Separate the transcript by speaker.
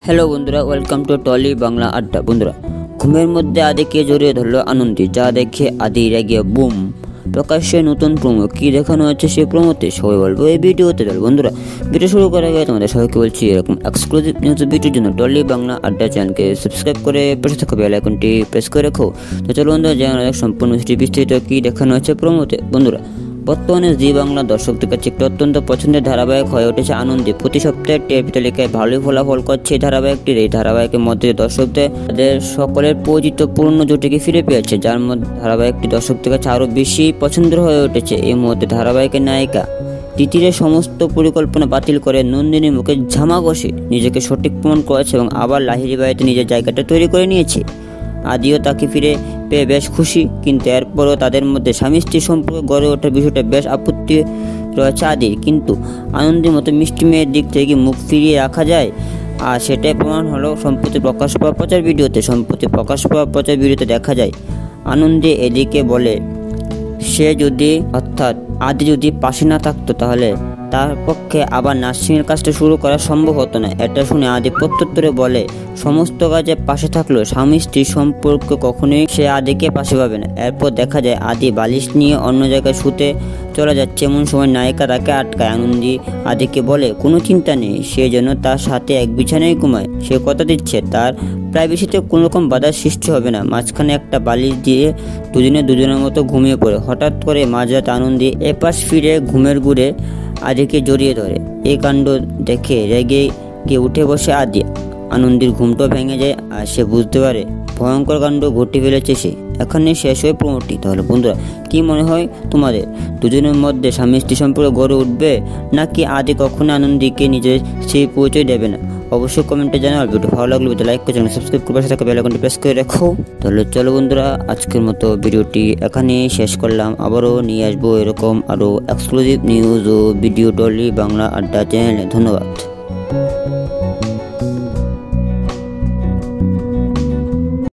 Speaker 1: Hello বন্ধুরা, welcome to trolley Bangla আড্ডা। বন্ধুরা, ঘুমের মধ্যে আদিকে জড়িয়ে ধরলো আনন্দী, যা দেখে আদি রেগে বুম। প্রকাশ্যে নতুন প্রোমো কি দেখানো হচ্ছে সেই প্রোমোতে সবাই বলবো এই ভিডিওতে। বন্ধুরা, ভিডিও শুরু করার আগে তোমাদের সবাইকে বলছি এরকম এক্সক্লুসিভ নিউজ ভিডিওর জন্য টলি বাংলা আড্ডা চ্যানেলকে সাবস্ক্রাইব করে পাশে থাকা বেল আইকনটি প্রেস করে রাখো। তো চলো বন্ধুরা, জানার সম্পূর্ণ বিস্তারিত কি দেখানো হচ্ছে প্রোমোতে। বন্ধুরা, বর্তমানে জি বাংলা দর্শকদের কাছে একটি অত্যন্ত পছন্দের ধারাবাহিক হয়ে উঠেছে আনন্দী। প্রতি সপ্তাহে টিআরপি তালিকায় ভালোই ফলাফল করছে এই ধারাবাহিকটির। এই ধারাবাহিকের মধ্যে দর্শকদের সকলের পরিচিত পুরনো জুটিকে ফিরে পেয়েছে, যার মধ্যে ধারাবাহিকটি দর্শকদের কাছে আরও বেশি পছন্দের হয়ে উঠেছে। এই মুহূর্তে ধারাবাহিকের নায়িকা তিতিরের সমস্ত পরিকল্পনা বাতিল করে নন্দিনীর মুখে ঝামা ঘষে নিজেকে সঠিক প্রমাণ করেছে এবং আবার লাহিড়ী বাড়িতে নিজের জায়গাটা তৈরি করে নিয়েছে। আদিও তাকে ফিরে পেয়ে বেশ খুশি, কিন্তু এরপরও তাদের মধ্যে স্বামী স্ত্রীর সম্পর্ক গড়ে ওঠার বিষয়টা বেশ আপত্তি রয়েছে আদির। কিন্তু আনন্দের মতো মিষ্টি মেয়ের দিক থেকে মুখ ফিরিয়ে রাখা যায়, আর সেটাই প্রমাণ হলো সম্প্রতি প্রকাশ পাওয়া প্রচার ভিডিওতে দেখা যায় আনন্দে এদিকে বলে সে যদি অর্থাৎ আদি যদি পাশে না থাকতো তাহলে তার পক্ষে আবার নার্সিংয়ের কাজটা শুরু করা সম্ভব হতো না। এটা শুনে আদি প্রত্যুত্তরে বলে সমস্ত কাজে পাশে থাকলেও স্বামী স্ত্রীর সম্পর্ক কখনোই সে আদিকে পাশে পাবে না। এরপর দেখা যায় আদি বালিশ নিয়ে অন্য জায়গায় শুতে চলে যাচ্ছে, এমন সময় নায়িকা তাকে আটকায়। আনন্দী আদিকে বলে কোনো চিন্তা নেই, সে যেন তার সাথে এক বিছানায় ঘুমায়। সে কথা দিচ্ছে তার প্রাইভেসিতে কোনো রকম বাধার সৃষ্টি হবে না। মাঝখানে একটা বালিশ দিয়ে দুজনের মতো ঘুমিয়ে পড়ে। হঠাৎ করে মাঝরাত আনন্দী এপাশ ফিরে ঘুমের ঘুরে আদিকে জড়িয়ে ধরে। এই কাণ্ড দেখে রেগে গিয়ে উঠে বসে আদি। আনন্দীর ঘুমটাও ভেঙে যায় আর সে বুঝতে পারে ভয়ঙ্কর কাণ্ড ঘটে ফেলেছে সে। এখানে শেষ হয়ে প্রমোটি। তাহলে বন্ধুরা, কি মনে হয় তোমাদের, দুজনের মধ্যে স্বামী স্ত্রী সম্পর্ক গড়ে উঠবে, নাকি আদি কখনো আনন্দীকে নিজের সেই পরিচয় দেবে না? অবশ্যই কমেন্টে জানাও। আর ভিডিও ভালো লাগলে লাইক করে চ্যানেল সাবস্ক্রাইব করে পাশে থাকা বেল আইকনটি প্রেস করে রাখো। তাহলে চলো বন্ধুরা, আজকের মতো ভিডিওটি এখানেই শেষ করলাম। আবারও নিয়ে আসবো এরকম আরও এক্সক্লুসিভ নিউজ ও ভিডিও টলি বাংলা আড্ডা চ্যানেলে। ধন্যবাদ।